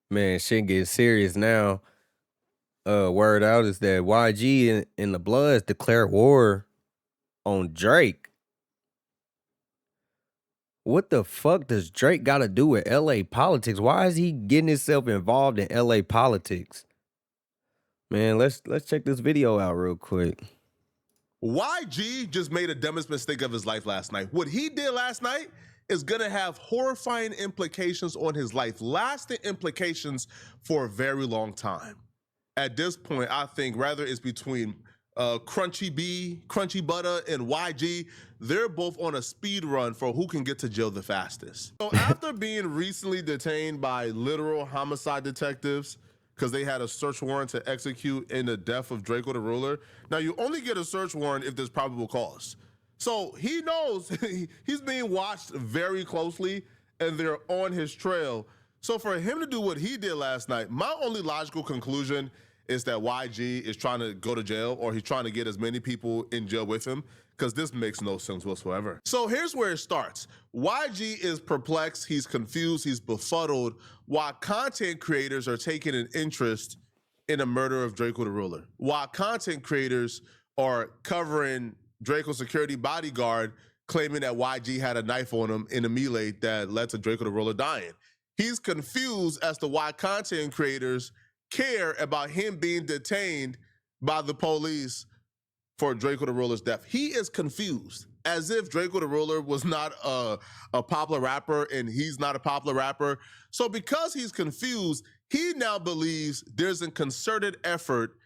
Man, shit getting serious now. Word out is that YG and the Bloods declare war on Drake. What the fuck does Drake got to do with LA politics? Why is he getting himself involved in LA politics? Man, let's check this video out real quick. YG just made the dumbest mistake of his life last night. What he did last night is gonna have horrifying implications on his life, lasting implications for a very long time. At this point, I think rather it's between Crunchy Butter, and YG. They're both on a speed run for who can get to jail the fastest. So after being recently detained by literal homicide detectives, because they had a search warrant to execute in the death of Drakeo the Ruler. Now, you only get a search warrant if there's probable cause. So he knows he's being watched very closely and they're on his trail. So for him to do what he did last night, my only logical conclusion is that YG is trying to go to jail, or he's trying to get as many people in jail with him, because this makes no sense whatsoever. So here's where it starts. YG is perplexed, he's confused, he's befuddled, while content creators are taking an interest in the murder of Drakeo the Ruler. While content creators are covering Draco's security bodyguard, claiming that YG had a knife on him in a melee that led to Drakeo the Ruler dying. He's confused as to why content creators care about him being detained by the police for Drakeo the Ruler's death. He is confused, as if Drakeo the Ruler was not a popular rapper and he's not a popular rapper. So because he's confused, he now believes there's a concerted effort,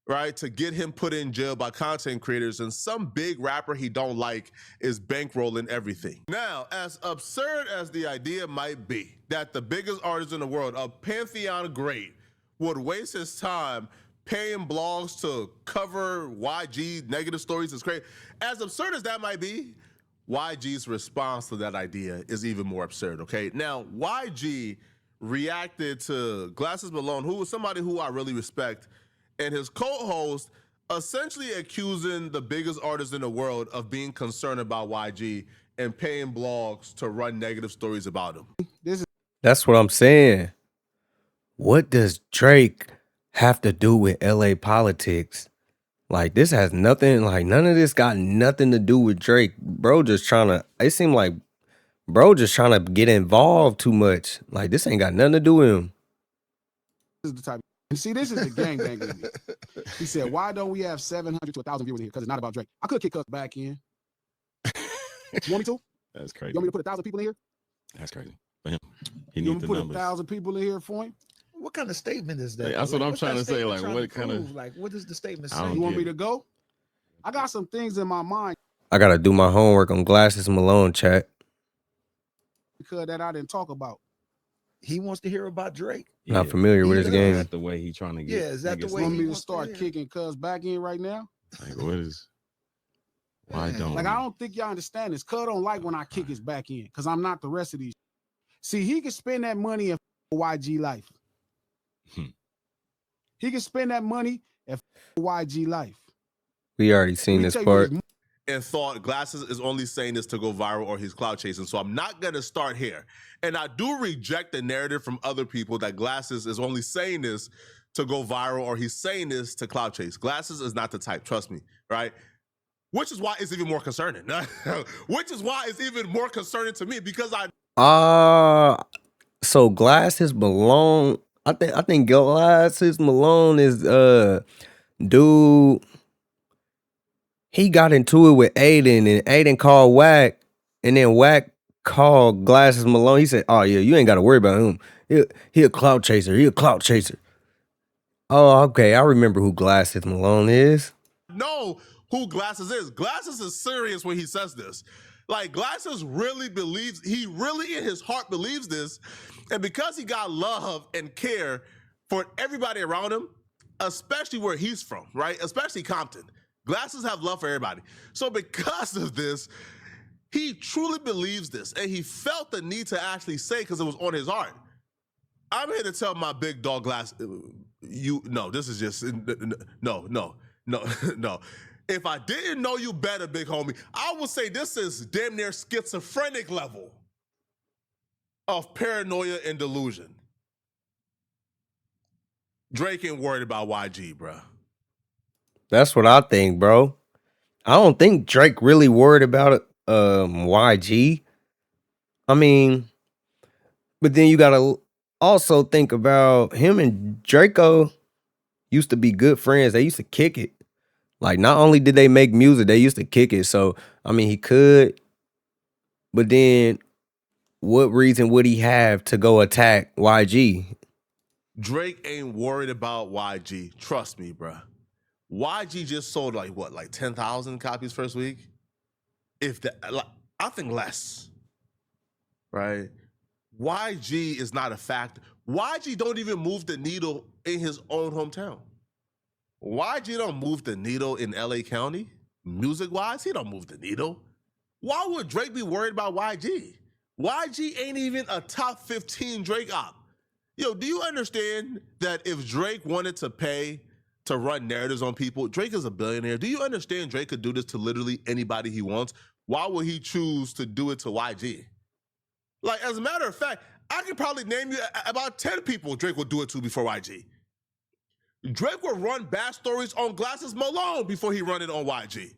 right, to get him put in jail by content creators, and some big rapper he don't like is bankrolling everything. Now, as absurd as the idea might be, that the biggest artist in the world, a Pantheon great, would waste his time paying blogs to cover YG negative stories is crazy. As absurd as that might be, YG's response to that idea is even more absurd, okay? Now, YG reacted to Glasses Malone, who was somebody who I really respect, and his co-host essentially accusing the biggest artist in the world of being concerned about YG and paying blogs to run negative stories about him. That's what I'm saying. What does Drake have to do with LA politics? Like, this has nothing, like, none of this got nothing to do with Drake. Bro just trying to, it seemed like bro just trying to get involved too much. Like, this ain't got nothing to do with him. This is the type. And see, this is the gang in me. He said, why don't we have 700 to 1,000 viewers in here? Because it's not about Drake. I could kick us back in. You want me to? That's crazy. You want me to put 1,000 people in here? That's crazy. For him, he You needs the want me to put numbers. 1,000 people in here for him? What kind of statement is that? That's what I'm trying to say. Like, what kind of? Like, what does the statement I say? don't You want get me to go? I got some things in my mind I gotta do my homework on Glasses Malone, chat. because that I didn't talk about. He wants to hear about Drake. Not familiar with He his does. game. That's the way he's trying to get. Yeah, is that the You way want he me to wants start hear? kicking Cuz back in right now? Like, what is? Why Man. don't? Like, I don't think y'all understand this. Cuz don't like when I kick his back in because I'm not the rest of these. See, he can spend that money in YG life. He can spend that money at YG life. We already seen Let me this tell you part. this. And thought Glasses is only saying this to go viral or he's clout chasing. So I'm not gonna start here. And I do reject the narrative from other people that Glasses is only saying this to go viral or he's saying this to clout chase. Glasses is not the type, trust me, right? Which is why it's even more concerning. Which is why it's even more concerning to me, because So Glasses Malone, I think Glasses Malone is dude. He got into it with Aiden, and Aiden called Wack, and then Wack called Glasses Malone. He said, "Oh yeah, you ain't got to worry about him. He a clout chaser. He a clout chaser." Oh, okay, I remember who Glasses Malone is. know who Glasses is. Glasses is serious when he says this. Like, Glasses really believes, he really in his heart believes this. And because he got love and care for everybody around him, especially where he's from, right? Especially Compton. Glasses have love for everybody. So because of this, he truly believes this. And he felt the need to actually say, because it was on his heart, I'm here to tell my big dog Glass, this is just, no. If I didn't know you better, big homie, I would say this is damn near schizophrenic level of paranoia and delusion. Drake ain't worried about YG, bro. That's what I think, bro. I don't think Drake really worried about it. YG. I mean, but then you gotta also think about him and Draco used to be good friends. They used to kick it. Like, not only did they make music, they used to kick it. So, I mean, he could, but then what reason would he have to go attack YG? Drake ain't worried about YG. Trust me, bro. YG just sold like 10,000 copies first week? If that, like, I think less, right? YG is not a factor. YG don't even move the needle in his own hometown. YG don't move the needle in LA County, music-wise. He don't move the needle. Why would Drake be worried about YG? YG ain't even a top 15 Drake op. Yo, do you understand that if Drake wanted to pay to run narratives on people, Drake is a billionaire. Do you understand Drake could do this to literally anybody he wants? Why would he choose to do it to YG? Like, as a matter of fact, I could probably name you about 10 people Drake would do it to before YG. Drake would run bad stories on Glasses Malone before he run it on YG.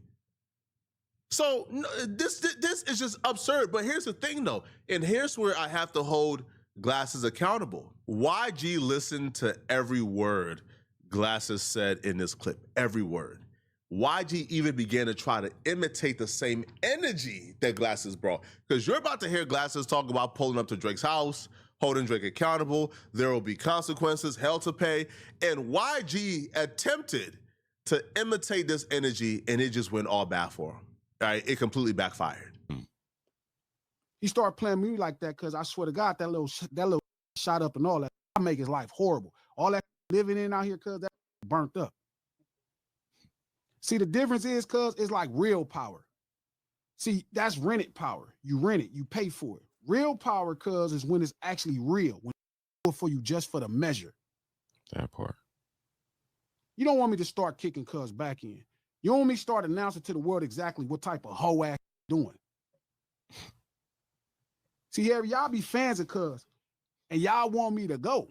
So this is just absurd. But here's the thing, though, and here's where I have to hold Glasses accountable. YG listened to every word Glasses said in this clip, every word. YG even began to try to imitate the same energy that Glasses brought. Because you're about to hear Glasses talk about pulling up to Drake's house, holding Drake accountable, there will be consequences, hell to pay. And YG attempted to imitate this energy, and it just went all bad for him. All right, it completely backfired. He started playing me like that because I swear to God, that little shot up and all that, I make his life horrible. All that living in out here, cuz that burnt up. See, the difference is, cuz it's like real power. See, that's rented power. You rent it, you pay for it. Real power, cuz, is when it's actually real, when it's for you just for the measure. That part. You don't want me to start kicking cuz back in. You want me to start announcing to the world exactly what type of hoe ass doing. See, Harry, y'all be fans of cuz, and y'all want me to go.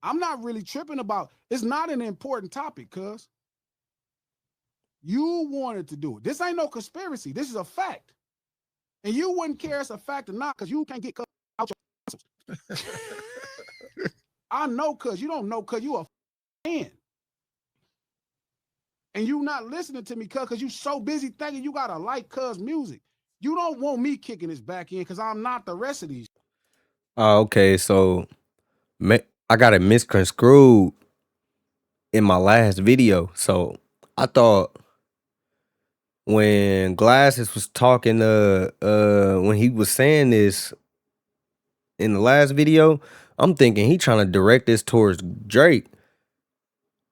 I'm not really tripping about, it's not an important topic, cuz. You wanted to do it. This ain't no conspiracy. This is a fact. And you wouldn't care it's a fact or not because you can't get cuz out your muscles. I know cuz. You don't know cuz you a fan. And you not listening to me cuz because you so busy thinking you got to like cuz music. You don't want me kicking this back in because I'm not the rest of these. Okay, so I got it misconstrued in my last video. So I thought when Glasses was talking, when he was saying this in the last video, I'm thinking he trying to direct this towards Drake.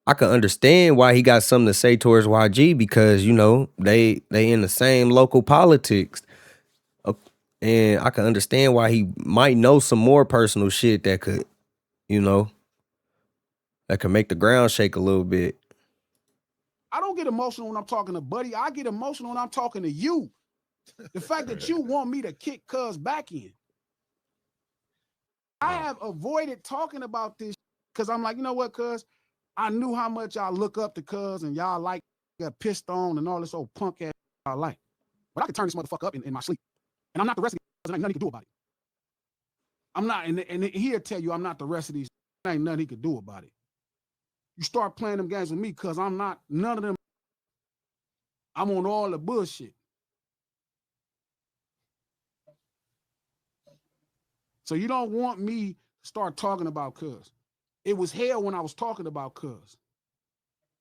I can understand why he got something to say towards YG because, you know, they in the same local politics. And I can understand why he might know some more personal shit that could, you know, that could make the ground shake a little bit. I don't get emotional when I'm talking to Buddy. I get emotional when I'm talking to you. The fact that you want me to kick cuz back in. I have avoided talking about this because I'm like, you know what, cuz? I knew how much y'all look up to cuz and y'all like got pissed on and all this old punk ass y'all like. But I can turn this motherfucker up in my sleep. And I'm not the rest of these, there ain't nothing he can do about it. I'm not, and he'll tell you I'm not the rest of these, there ain't nothing he could do about it. You start playing them games with me because I'm not, none of them. I'm on all the bullshit. So you don't want me to start talking about cuz. It was hell when I was talking about cuz.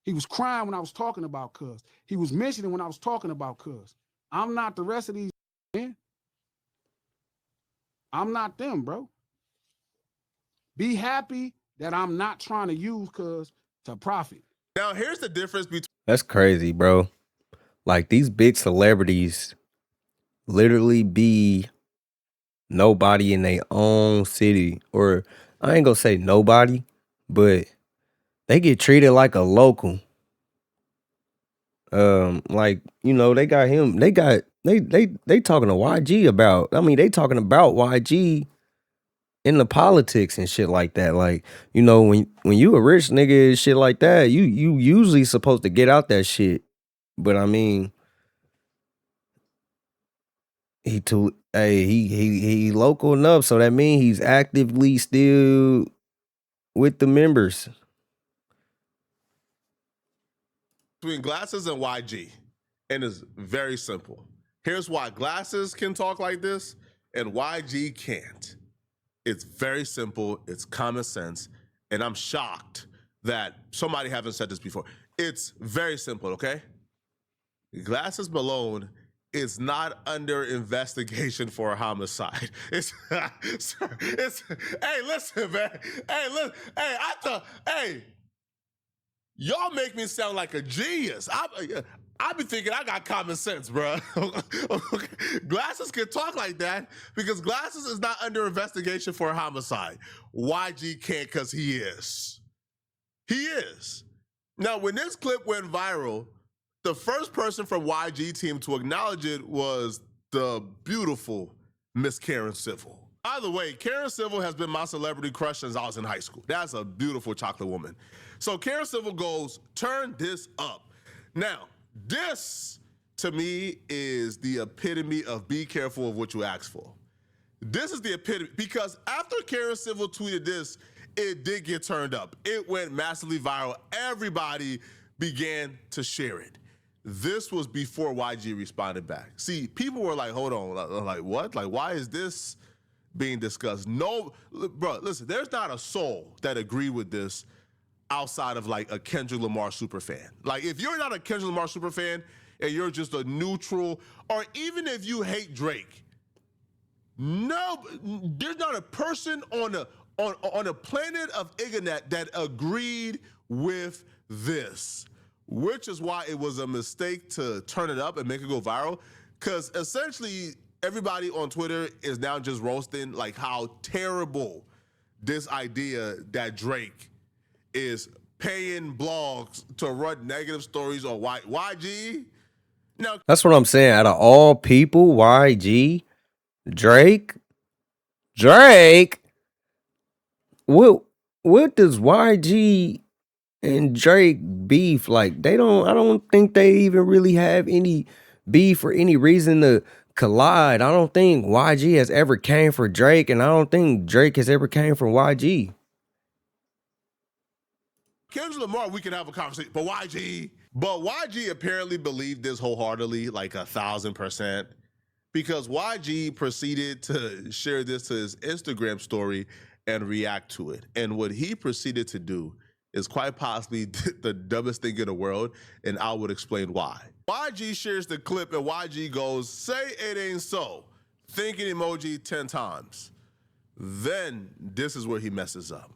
He was crying when I was talking about cuz. He was mentioning when I was talking about cuz. I'm not the rest of these, man. I'm not them, bro. Be happy that I'm not trying to use cuz to profit. Now, here's the difference between... That's crazy, bro. Like, these big celebrities literally be nobody in their own city. Or I ain't gonna say nobody, but they get treated like a local. Like, you know, they got him, they talking to YG about, I mean, they talking about YG in the politics and shit like that. Like, you know, when you a rich nigga and shit like that, you usually supposed to get out that shit. But I mean, he local enough, so that means he's actively still with the members. Between Glasses and YG, and it's very simple. Here's why Glasses can talk like this and YG can't. It's very simple. It's common sense. And I'm shocked that somebody haven't said this before. It's very simple, okay? Glasses Malone is not under investigation for a homicide. Hey, listen, man. Hey, y'all make me sound like a genius. I be thinking I got common sense, bro. Glasses can talk like that because Glasses is not under investigation for a homicide. YG can't because he is. He is. Now, when this clip went viral, the first person from YG team to acknowledge it was the beautiful Miss Karen Civil. By the way, Karen Civil has been my celebrity crush since I was in high school. That's a beautiful chocolate woman. So Karen Civil goes, turn this up. Now, this, to me, is the epitome of be careful of what you ask for. This is the epitome, because after Karen Civil tweeted this, it did get turned up. It went massively viral. Everybody began to share it. This was before YG responded back. See, people were like, hold on, like what? Like, why is this being discussed? No, bro, listen, there's not a soul that agreed with this outside of like a Kendrick Lamar super fan. Like, if you're not a Kendrick Lamar super fan and you're just a neutral, or even if you hate Drake, no, there's not a person on a planet of internet that agreed with this, which is why it was a mistake to turn it up and make it go viral, because essentially everybody on Twitter is now just roasting like how terrible this idea that Drake is paying blogs to run negative stories on YG. Now, That's what I'm saying. Out of all people, YG, Drake. What does YG and Drake beef? Like, I don't think they even really have any beef or any reason to collide. I don't think YG has ever came for Drake, and I don't think Drake has ever came for YG. Kendrick Lamar, we can have a conversation, but YG apparently believed this wholeheartedly, like 1,000%, because YG proceeded to share this to his Instagram story and react to it. And what he proceeded to do is quite possibly the dumbest thing in the world, and I would explain why. YG shares the clip and YG goes, say it ain't so, thinking emoji 10 times. Then this is where he messes up.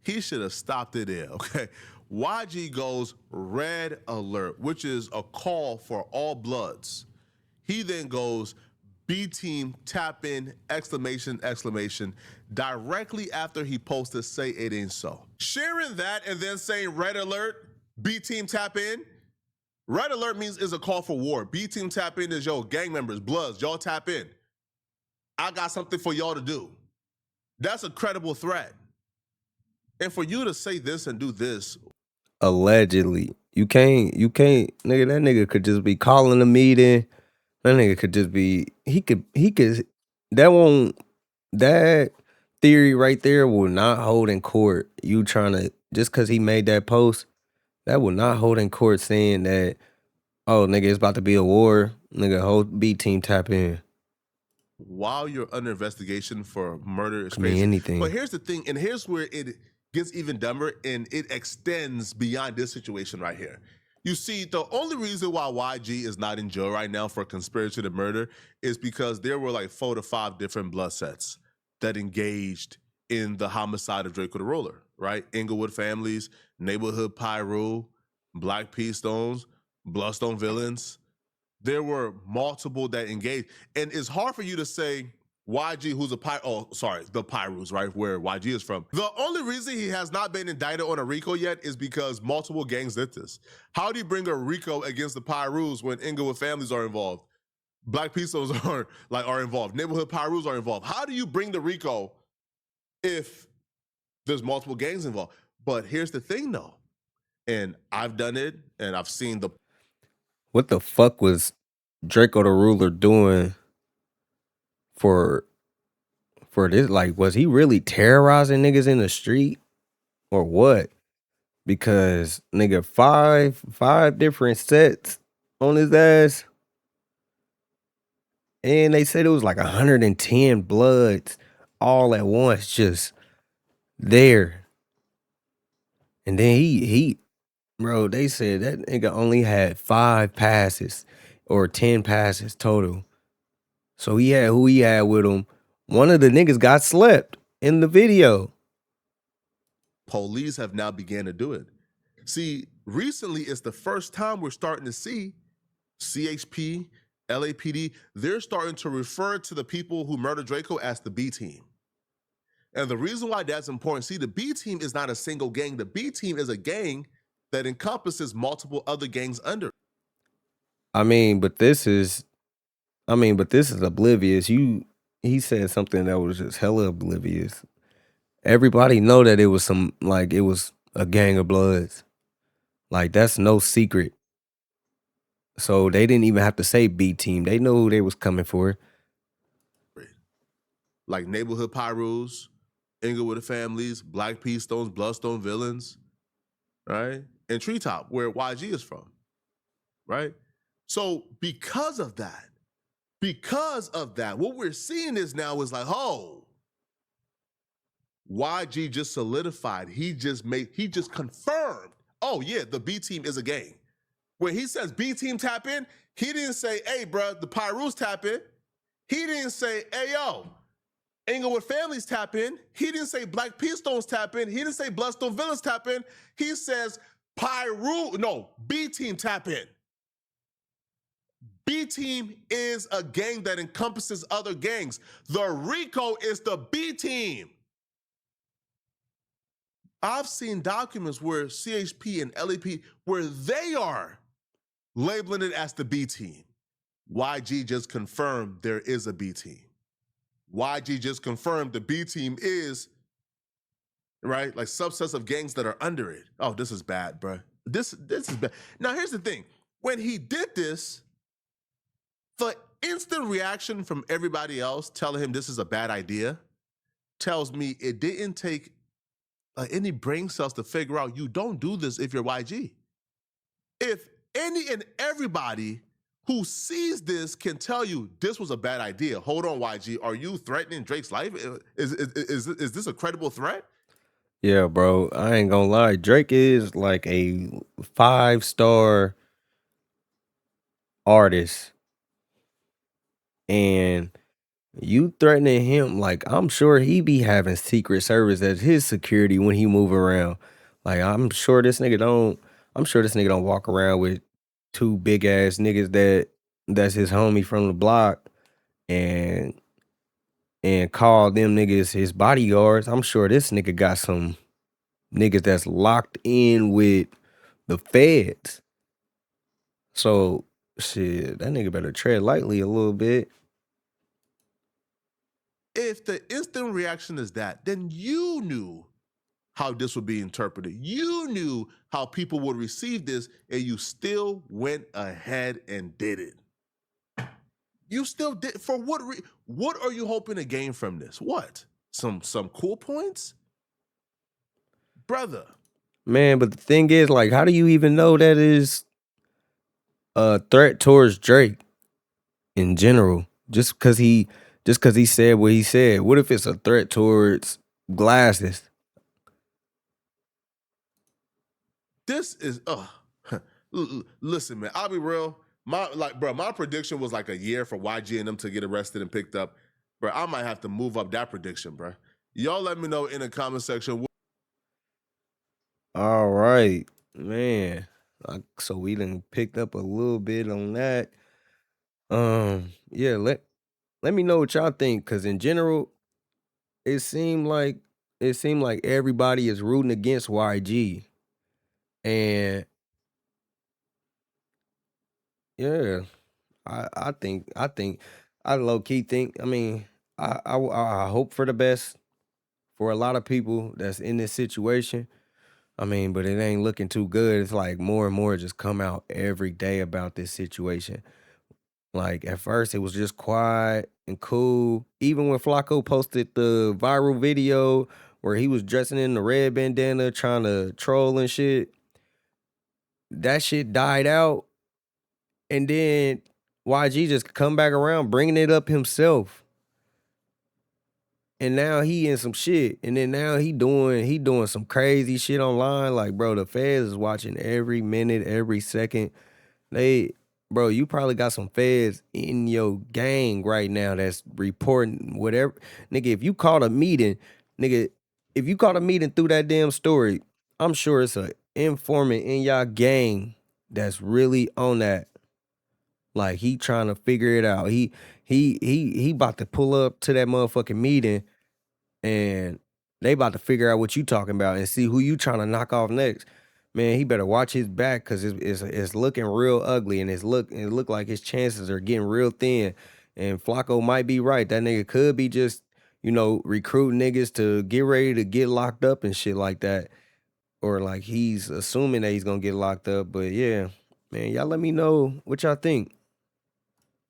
He should have stopped it there, okay? YG goes red alert, which is a call for all bloods. He then goes B team tap in, exclamation, directly after he posted say it ain't so. Sharing that and then saying red alert, B team tap in. Red alert means is a call for war. B team tap in is yo, gang members, bloods, y'all tap in. I got something for y'all to do. That's a credible threat. And for you to say this and do this. Allegedly. You can't, nigga, that nigga could just be calling a meeting. That nigga could just be, that theory right there will not hold in court. You trying to, just because he made that post, that will not hold in court saying that, oh, nigga, it's about to be a war. Nigga, whole B team tap in. While you're under investigation for murder, it's Could mean crazy. anything. But here's the thing, and here's where it gets even dumber, and it extends beyond this situation right here. You see, the only reason why YG is not in jail right now for conspiracy to murder is because there were like 4 to 5 different blood sets that engaged in the homicide of Drakeo the Ruler, right? Inglewood families, Neighborhood Pyru, Black P Stones, Bloodstone Villains. There were multiple that engaged. And it's hard for you to say YG, who's the Pyrus, right? Where YG is from. The only reason he has not been indicted on a RICO yet is because multiple gangs did this. How do you bring a RICO against the Pyrus when Inglewood families are involved? Black P Stones are involved. Neighborhood Pyrus are involved. How do you bring the RICO if there's multiple gangs involved. But here's the thing, though, and I've done it, and I've seen the. What the fuck was Drakeo the Ruler doing for this? Like, was he really terrorizing niggas in the street or what? Because nigga, five different sets on his ass, and they said it was like 110 bloods all at once, just there. And then he bro, they said that nigga only had 5 passes or 10 passes total. So he had who he had with him. One of the niggas got slept in the video. Police have now began to do it. See, recently it's the first time we're starting to see CHP, LAPD, they're starting to refer to the people who murdered Draco as the B team. And the reason why that's important, see, the B team is not a single gang. The B team is a gang that encompasses multiple other gangs under. I mean, but this is oblivious. He said something that was just hella oblivious. Everybody know that it was it was a gang of bloods. Like, that's no secret. So they didn't even have to say B team. They know who they was coming for. Like Neighborhood Pyrus, Inglewood the Families, Black P Stones, Bloodstone Villains, right? And Treetop, where YG is from, right? So because of that, what we're seeing is now is like, oh, YG just solidified. He just confirmed, oh yeah, the B team is a gang. When he says B team tap in, he didn't say, hey, bro, the Pyrus tap in. He didn't say, hey, yo, Inglewood Families tap in. He didn't say Black P Stones tap in. He didn't say Bloodstone Villains tap in. He says B team tap in. B team is a gang that encompasses other gangs. The RICO is the B team. I've seen documents where CHP and LAP, where they are labeling it as the B team. YG just confirmed there is a B team. YG just confirmed the B team is, right, like subsets of gangs that are under it. Oh, this is bad, bro. This is bad. Now, here's the thing. When he did this, the instant reaction from everybody else telling him this is a bad idea tells me it didn't take any brain cells to figure out you don't do this if you're YG. If any and everybody who sees this can tell you this was a bad idea. Hold on, YG. Are you threatening Drake's life? Is this a credible threat? Yeah, bro. I ain't gonna lie. Drake is like a 5-star artist. And you threatening him, like, I'm sure he be having Secret Service as his security when he move around. Like, I'm sure this nigga don't walk around with 2 big ass niggas that's his homie from the block and call them niggas his bodyguards. I'm sure this nigga got some niggas that's locked in with the feds. So shit, that nigga better tread lightly a little bit. If the instant reaction is that, then you knew how this would be interpreted. You knew how people would receive this, and you still went ahead and did it. You still did. For what? What are you hoping to gain from this? What? Some cool points, brother. Man, but the thing is, like, how do you even know that is a threat towards Drake in general? Just because he said what he said. What if it's a threat towards Glasses? This is listen, man. I'll be real. My prediction was like a year for YG and them to get arrested and picked up. Bro, I might have to move up that prediction, bro. Y'all let me know in the comment section. All right, man. So we done picked up a little bit on that. Yeah, let me know what y'all think, because in general, it seemed like everybody is rooting against YG. And yeah, I think I low key think, I mean, I hope for the best for a lot of people that's in this situation. I mean, but it ain't looking too good. It's like more and more just come out every day about this situation. Like at first it was just quiet and cool. Even when Flacco posted the viral video where he was dressing in the red bandana trying to troll and shit, that shit died out. And then YG just come back around bringing it up himself. And now he in some shit. And then now he doing some crazy shit online. Like, bro, the feds is watching every minute, every second. Bro, you probably got some feds in your gang right now that's reporting whatever. Nigga, if you caught a meeting, through that damn story, I'm sure it's a informant in y'all gang that's really on that. Like he trying to figure it out. He about to pull up to that motherfucking meeting and they about to figure out what you talking about and see who you trying to knock off next. Man, he better watch his back because it's looking real ugly and it look like his chances are getting real thin. And Flacco might be right. That nigga could be just, recruiting niggas to get ready to get locked up and shit like that. Or like he's assuming that he's gonna get locked up. But yeah, man, y'all let me know what y'all think.